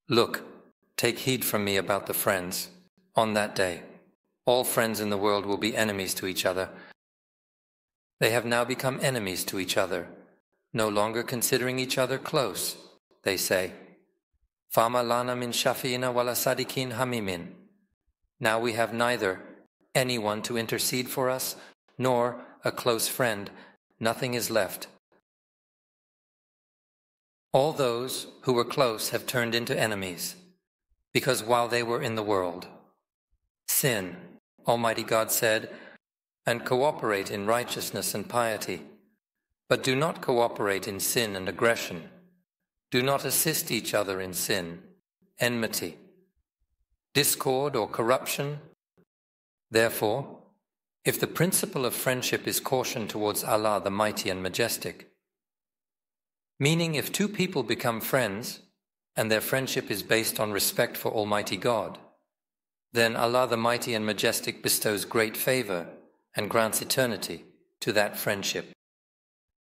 Look, take heed from me about the friends. On that day, all friends in the world will be enemies to each other. They have now become enemies to each other, no longer considering each other close. They say, Fama lana min shafi'ina wala sadikin hamimin. Now we have neither anyone to intercede for us, nor a close friend. Nothing is left. All those who were close have turned into enemies, because while they were in the world, sin, Almighty God said, and cooperate in righteousness and piety, but do not cooperate in sin and aggression. Do not assist each other in sin, enmity, discord or corruption. Therefore, if the principle of friendship is caution towards Allah the Mighty and Majestic, meaning if two people become friends and their friendship is based on respect for Almighty God, then Allah the Mighty and Majestic bestows great favor and grants eternity to that friendship.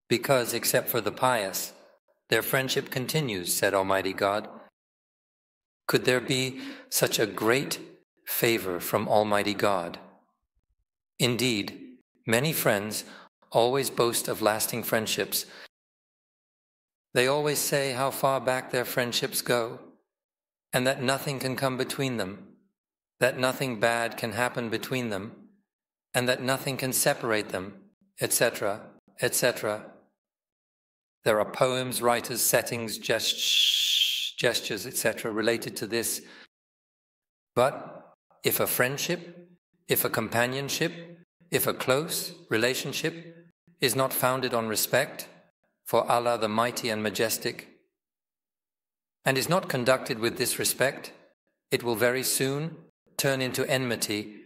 Because, except for the pious, their friendship continues, said Almighty God. Could there be such a great favor from Almighty God? Indeed, many friends always boast of lasting friendships. They always say how far back their friendships go, and that nothing can come between them, that nothing bad can happen between them, and that nothing can separate them, etc., etc. There are poems, writers, settings, gestures, etc. related to this. But if a friendship, if a companionship, if a close relationship is not founded on respect for Allah the Mighty and Majestic, and is not conducted with this respect, it will very soon turn into enmity